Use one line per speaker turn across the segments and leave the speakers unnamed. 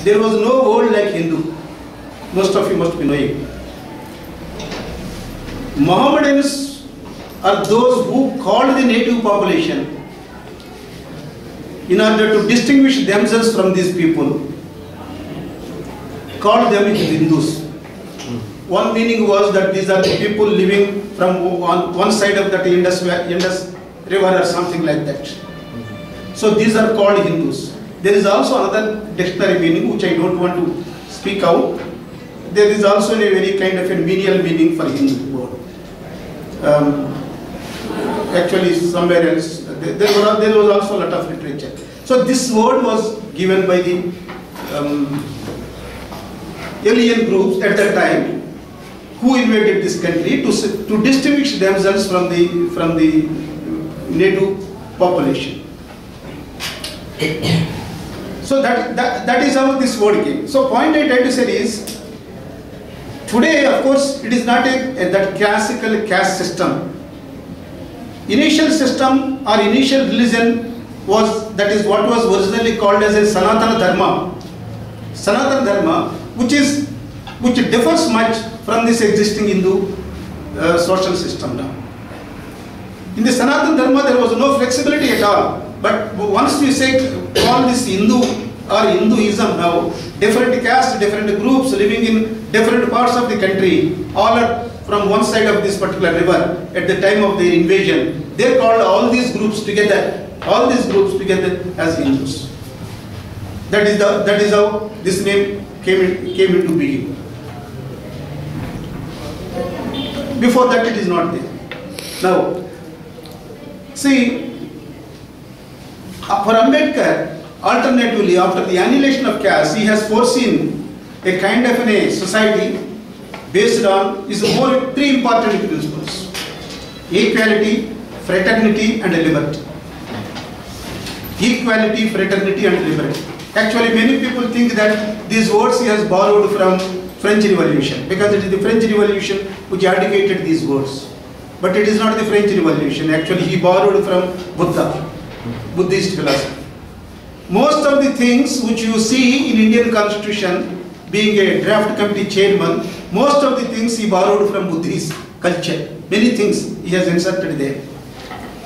There was no word like Hindu. Most of you must be knowing. Mohammedans are those who called the native population in order to distinguish themselves from these people, called them Hindus. One meaning was that these are the people living from on one side of that Indus River or something like that. So these are called Hindus. There is also another dictionary meaning which I don't want to speak out. There is also a very kind of a menial meaning for Hindu word. Actually somewhere else, there was also a lot of literature. So this word was given by the alien groups at that time who invaded this country to distinguish themselves from the native population. So that is how this word came. So point I try to say is, today of course it is not that classical caste system. Initial system or initial religion was, that is what was originally called as a Sanatana Dharma. Sanatana Dharma, which differs much from this existing Hindu social system now. In the Sanatana Dharma there was no flexibility at all. But once you say call this Hindu or Hinduism now, different castes, different groups living in different parts of the country, all are from one side of this particular river at the time of their invasion. They called all these groups together as Hindus. That is how this name came into being. Before that it is not there. Now, see, for Ambedkar, alternatively, after the annihilation of caste, he has foreseen a kind of a society based on three important principles: equality, fraternity, and liberty. Equality, fraternity, and liberty. Actually, many people think that these words he has borrowed from French Revolution, because it is the French Revolution which advocated these words. But it is not the French Revolution. Actually, he borrowed from Buddhist philosophy. Most of the things which you see in Indian Constitution, being a draft committee chairman, most of the things he borrowed from Buddhist culture. Many things he has inserted there.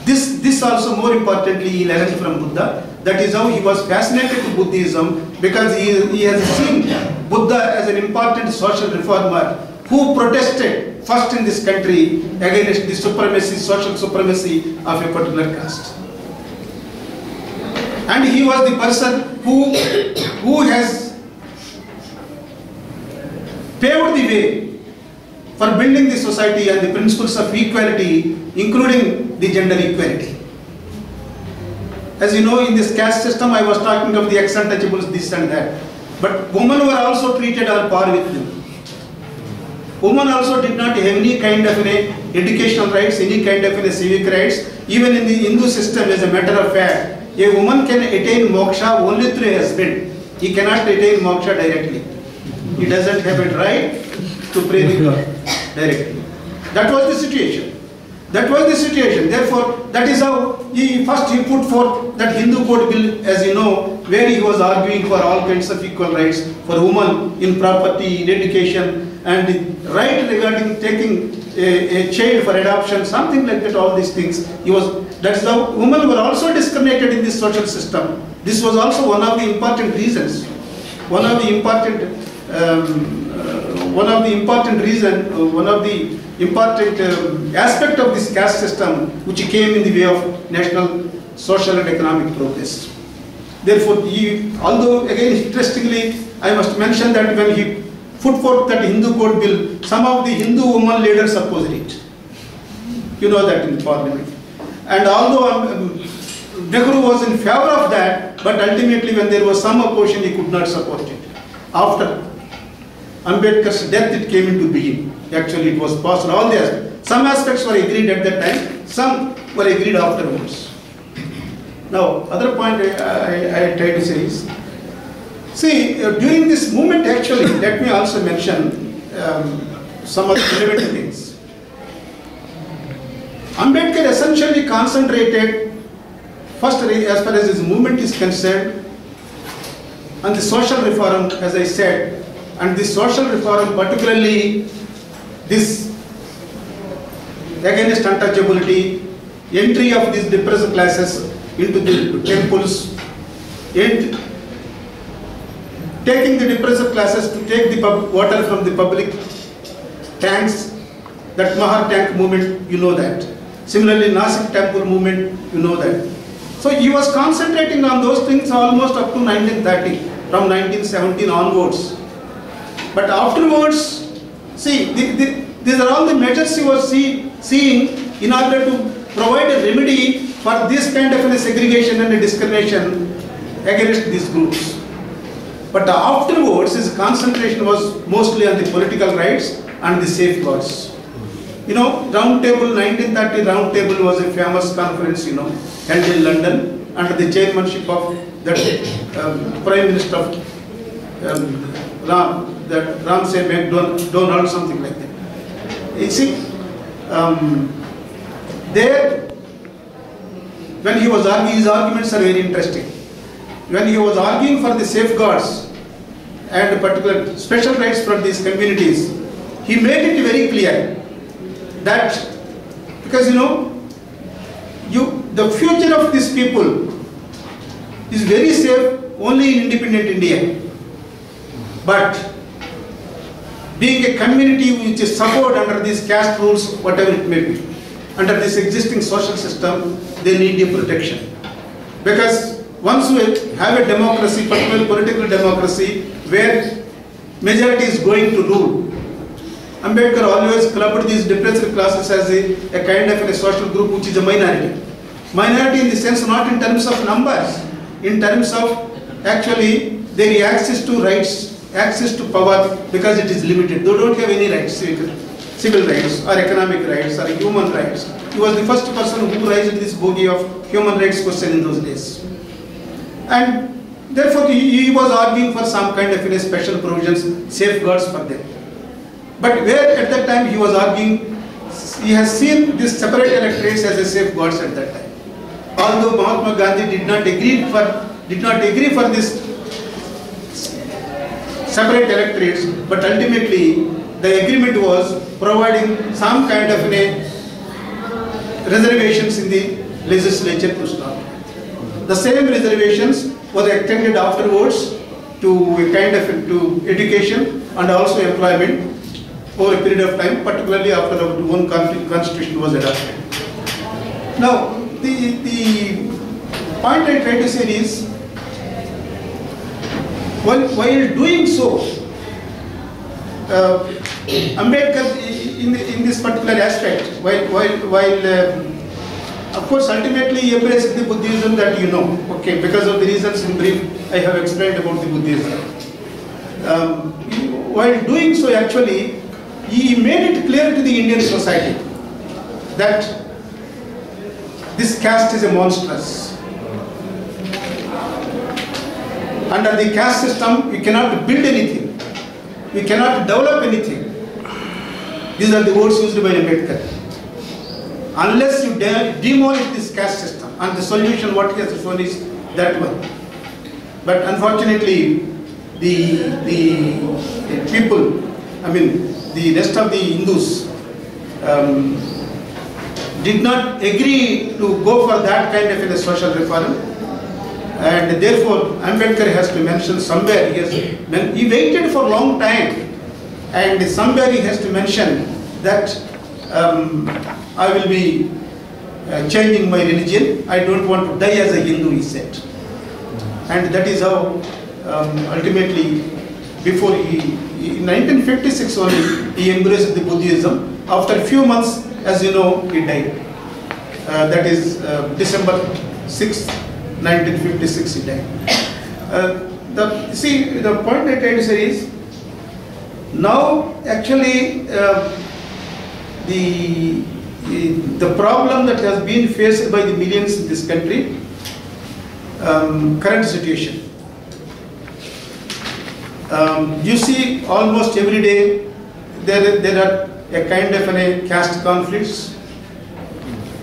This also, more importantly, he learned from Buddha. That is how he was fascinated with Buddhism, because he has seen Buddha as an important social reformer who protested first in this country against the social supremacy of a particular caste. And he was the person who has paved the way for building the society on the principles of equality, including the gender equality. As you know, in this caste system, I was talking of the ex-untouchables, this and that. But women were also treated on par with them. Women also did not have any kind of educational rights, any kind of civic rights. Even in the Hindu system, as a matter of fact, a woman can attain moksha only through a husband. He cannot attain moksha directly. He doesn't have a right to pray the God directly. That was the situation. Therefore, that is how he put forth that Hindu Code Bill, as you know, where he was arguing for all kinds of equal rights for women in property, in education, and the right regarding taking a child for adoption, something like that. All these things that's how women were also discriminated in this social system. This was also one of the important reasons. One of the important aspect of this caste system, which came in the way of national social and economic progress. Therefore, although again interestingly, I must mention that when he put forth that Hindu Code Bill, some of the Hindu women leaders opposed it. You know that in the parliament. And although Nehru was in favor of that, but ultimately when there was some opposition, he could not support it. After Ambedkar's death, it came into being. Actually, it was passed. Some aspects were agreed at that time, some were agreed afterwards. Now, other point I try to say is, see, during this movement, actually, let me also mention some of the relevant things. Ambedkar essentially concentrated, first as far as his movement is concerned, and the social reform, as I said, and the social reform, particularly this against untouchability, entry of these depressed classes into the temples, and taking the depressed classes to take the water from the public tanks, that Mahar tank movement, you know that. Similarly, Nasik temple movement, you know that. So he was concentrating on those things almost up to 1930, from 1917 onwards. But afterwards, see, these are all the measures he was seeing in order to provide a remedy for this kind of a segregation and a discrimination against these groups. But afterwards, his concentration was mostly on the political rights and the safeguards. You know, Round Table, 1930 Round Table was a famous conference, you know, held in London under the chairmanship of the Prime Minister of Ramsay MacDonald, something like that. You see, there, when he was arguing, his arguments are very interesting. When he was arguing for the safeguards and particular special rights for these communities, he made it very clear that, because you know, the future of these people is very safe only in independent India. But being a community which is suffered under these caste rules, whatever it may be, under this existing social system, they need a protection. Because once we have a democracy, particularly political democracy, where majority is going to rule, Ambedkar always clubbed these depressed classes as a kind of a social group which is a minority. Minority in the sense not in terms of numbers, in terms of actually their access to rights, access to power, because it is limited. They don't have any rights, civil rights or economic rights or human rights. He was the first person who raised this bogey of human rights question in those days. And therefore he was arguing for some kind of special provisions, safeguards for them. But where at that time he was arguing, he has seen this separate electorates as a safeguards at that time. Although Mahatma Gandhi did not agree for this separate electorates, but ultimately the agreement was providing some kind of reservations in the legislature to start. The same reservations were extended afterwards to a kind of to education and also employment over a period of time, particularly after our own constitution was adopted. Now, the point I try to say is, while doing so, Ambedkar in this particular aspect, of course ultimately he embraced the Buddhism that you know, okay, because of the reasons in brief I have explained about the Buddhism. While doing so, actually, he made it clear to the Indian society that this caste is a monstrous. Under the caste system, you cannot build anything. You cannot develop anything. These are the words used by Ambedkar. Unless you demolish this caste system, and the solution what he has shown is that one. But unfortunately, the people, I mean, the rest of the Hindus did not agree to go for that kind of a social reform, and therefore Ambedkar has to mention somewhere, he waited for a long time, and somewhere he has to mention that I will be changing my religion, I don't want to die as a Hindu, he said. And that is how ultimately, before in 1956 only, he embraced the Buddhism. After a few months, as you know, he died. That is December 6, 1956 he died. The point I try to say is, now actually the problem that has been faced by the millions in this country, current situation. You see almost every day there are a kind of caste conflicts,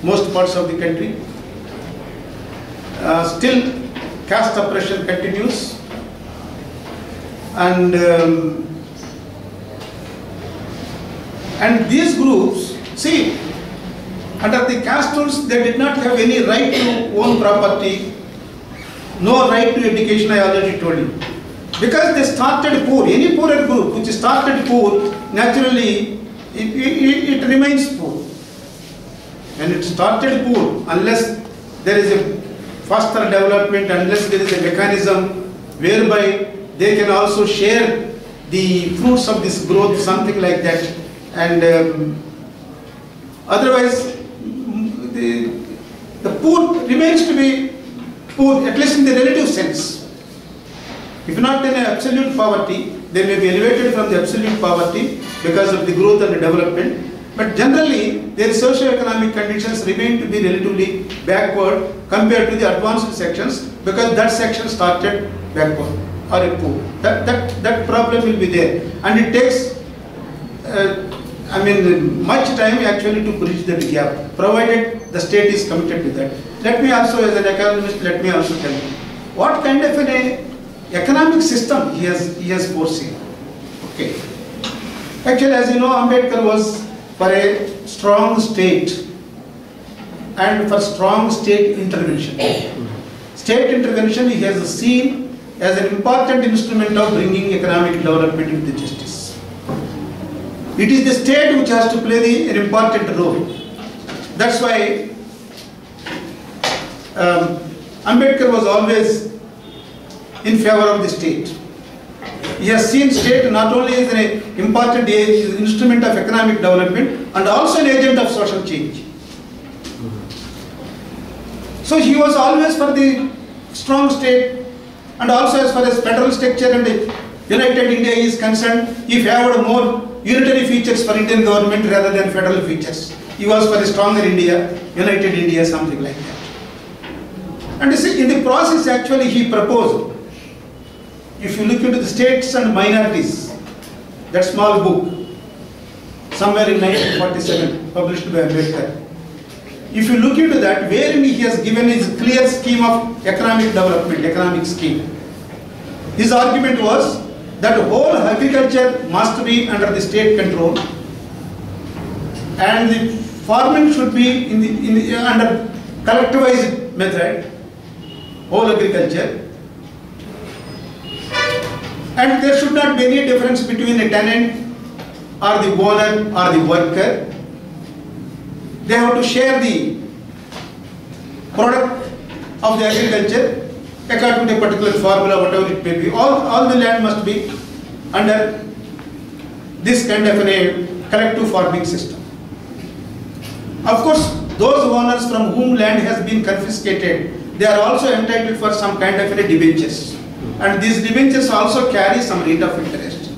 most parts of the country. Still caste oppression continues, And these groups, see, under the caste rules, they did not have any right to own property, no right to education, I already told you. Because they started poor, any poorer group which started poor, naturally it remains poor. And it started poor, unless there is a faster development, unless there is a mechanism whereby they can also share the fruits of this growth, something like that. And otherwise, the poor remains to be poor, at least in the relative sense. If not in absolute poverty, they may be elevated from the absolute poverty because of the growth and the development. But generally, their socio-economic conditions remain to be relatively backward compared to the advanced sections, because that section started backward or poor. That problem will be there, and it takes much time actually to bridge that gap, provided the state is committed to that. Let me also, as an economist, let me also tell you what kind of an economic system he has foreseen. Okay. Actually, as you know, Ambedkar was for a strong state and for strong state intervention. State intervention he has seen as an important instrument of bringing economic development into justice. It is the state which has to play an important role. That's why Ambedkar was always in favor of the state. He has seen state not only as an important instrument of economic development and also an agent of social change. So he was always for the strong state, and also as far as federal structure and United India is concerned, he favored more unitary features for Indian government rather than federal features. He was for a stronger India, United India, something like that. And you see, in the process actually he proposed, if you look into the states and minorities, that small book, somewhere in 1947, published by Ambedkar, if you look into that, wherein he has given his clear scheme of economic development, economic scheme, his argument was that whole agriculture must be under the state control, and the farming should be under collectivized method, whole agriculture. And there should not be any difference between a tenant or the owner or the worker. They have to share the product of the agriculture according to a particular formula, whatever it may be. All the land must be under this kind of a collective farming system. Of course, those owners from whom land has been confiscated, they are also entitled for some kind of a debentures. And these debentures also carry some rate of interest.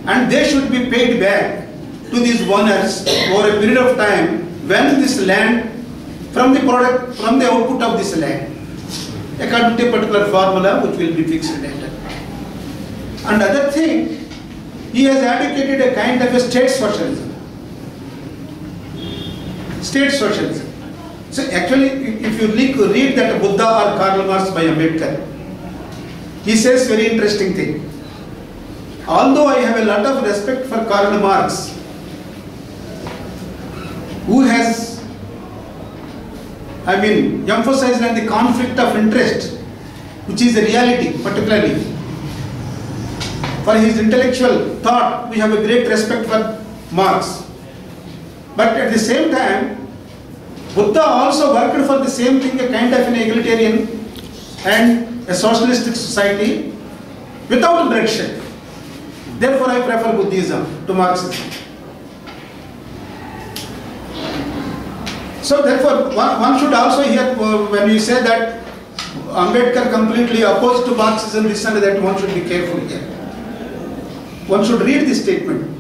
And they should be paid back to these owners over a period of time when this land, from the product, from the output of this land, according to a particular formula which will be fixed later. And other thing, he has advocated a kind of a state socialism. State socialism. So actually, if you read that Buddha or Karl Marx by Ambedkar, he says very interesting thing. Although I have a lot of respect for Karl Marx, who has, emphasized on the conflict of interest, which is a reality, particularly. For his intellectual thought, we have a great respect for Marx. But at the same time, Buddha also worked for the same thing, a kind of an egalitarian and a socialistic society without bloodshed. Therefore, I prefer Buddhism to Marxism. So therefore, one should also hear, when we say that Ambedkar completely opposed to Marxism, this and that, one should be careful here. One should read this statement.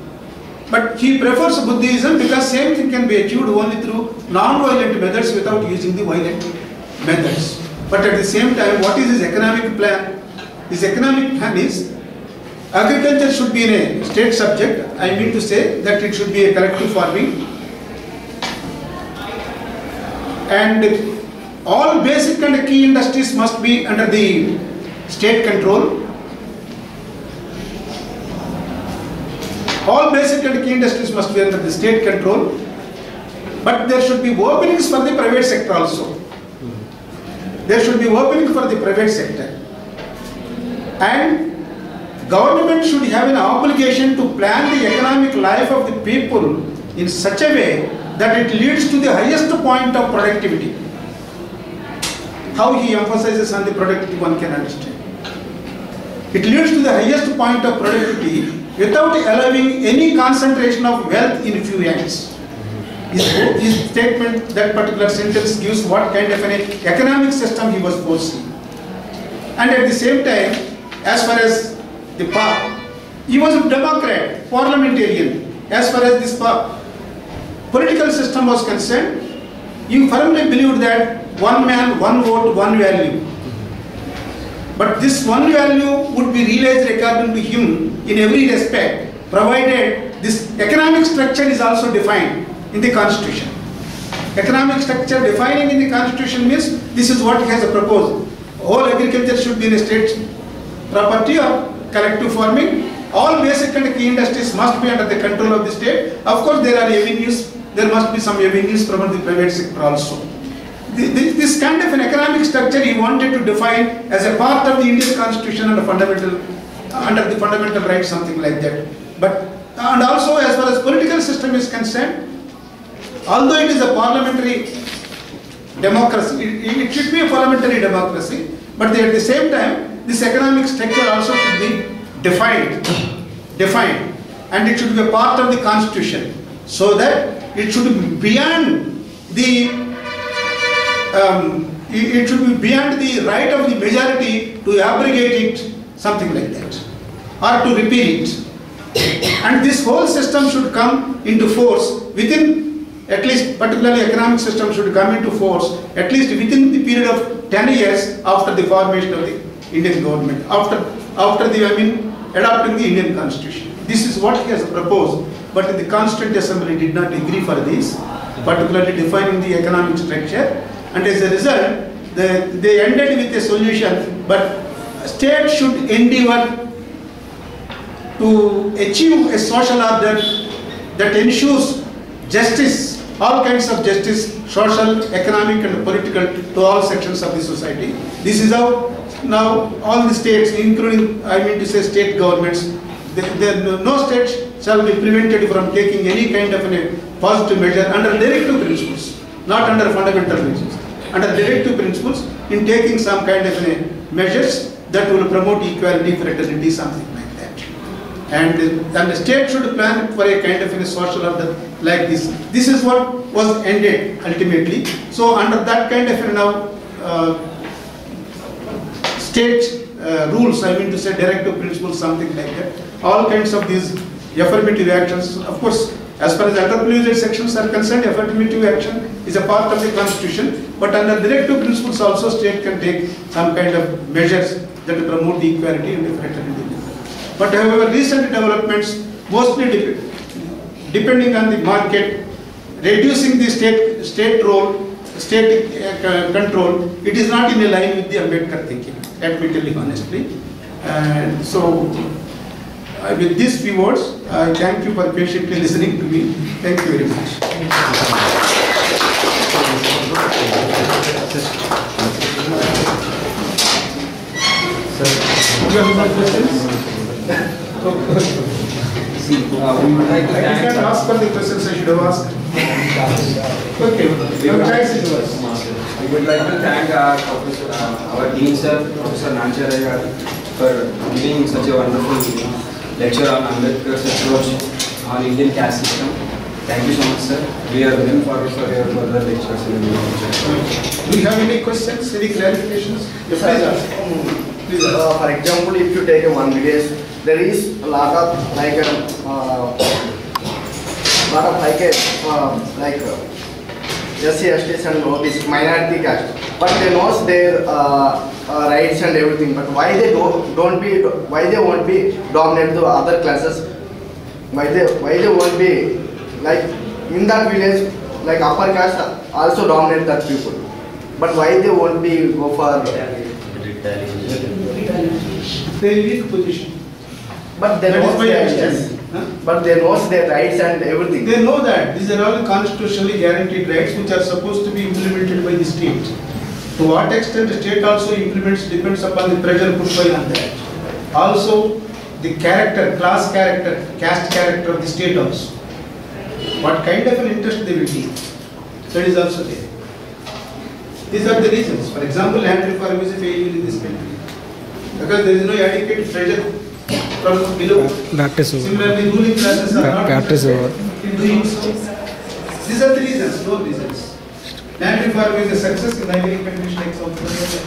But he prefers Buddhism because same thing can be achieved only through non-violent methods without using the violent methods. But at the same time, what is his economic plan? His economic plan is agriculture should be in a state subject. I mean to say that it should be a collective farming. And all basic and key industries must be under the state control. All basic and key industries must be under the state control, but there should be openings for the private sector also. There should be opening for the private sector. And government should have an obligation to plan the economic life of the people in such a way that it leads to the highest point of productivity. How he emphasizes on the productivity, one can understand. It leads to the highest point of productivity without allowing any concentration of wealth in few hands. His statement, that particular sentence, gives what kind of an economic system he was foreseeing. And at the same time, as far as the power, he was a Democrat, parliamentarian. As far as this political system was concerned, he firmly believed that one man, one vote, one value. But this one value would be realized according to him in every respect, provided this economic structure is also defined in the constitution. Economic structure defining in the constitution means this is what he has proposed. All agriculture should be in a state property or collective farming. All basic and key industries must be under the control of the state. Of course, there are avenues. There must be some avenues from the private sector also. This kind of an economic structure he wanted to define as a part of the Indian constitution and under the fundamental rights, something like that. And also, as far as political system is concerned, although it is a parliamentary democracy, it should be a parliamentary democracy, but at the same time, this economic structure also should be defined, and it should be a part of the constitution, so that it should be beyond the right of the majority to abrogate it, something like that, or to repeal it. And this whole system should come into force within, at least particularly economic system should come into force at least within the period of 10 years after the formation of the Indian government, after adopting the Indian constitution. This is what he has proposed, but the Constituent Assembly did not agree for this, particularly defining the economic structure, and as a result, they ended with a solution, but state should endeavor to achieve a social order that ensures justice, all kinds of justice, social, economic and political, to all sections of the society. This is how now all the states, including, state governments, no state shall be prevented from taking any kind of a positive measure under directive principles, not under fundamental reasons, under directive principles in taking some kind of measures that will promote equality, fraternity, something like that. And the state should plan for a kind of a social order like this. This is what was ended ultimately. So under that kind of state rules, directive principles, something like that, all kinds of these affirmative actions, of course, as far as underprivileged sections are concerned, affirmative action is a part of the constitution, but under directive principles also state can take some kind of measures that promote the equality and the fraternity. But however, recent developments, mostly depending on the market, reducing the state role, state control, it is not in a line with the Ambedkar thinking, admittedly, honestly. And so, with these few words, I thank you for patiently listening to me. Thank you very much. Sir, do you have any questions?
See, we would like to thank.
I can't ask for the questions I should have asked. Okay, we would
like to thank our professor, our dean sir, Professor Nancharaiah, for giving such a wonderful lecture on Ambedkar's approach on Indian caste system. Thank you so much, sir. We are looking forward for your further lectures in the future.
Do you have any questions, any clarifications? Yes, please ask.
For example, if you take one village, there is a lot of SC, STs and OBC, minority caste, but they know their rights and everything. But why they won't be dominate the other classes? Why they won't be like in that village, like upper caste also dominate that people. But why they won't be go for
their weak position?
But they
that is my
yes.
understanding.
But they know their rights and everything.
They know that these are all constitutionally guaranteed rights which are supposed to be implemented by the state. To what extent the state also implements depends upon the pressure put by on that. Also, the character, class character, caste character of the state also. What kind of an interest they will take, that is also there. These are the reasons. For example, land reform is a failure in this country because there is no adequate pressure from below. Similarly, ruling classes are not interested in doing so. These are the reasons, no reasons. Land reform is a success in American countries like South Korea.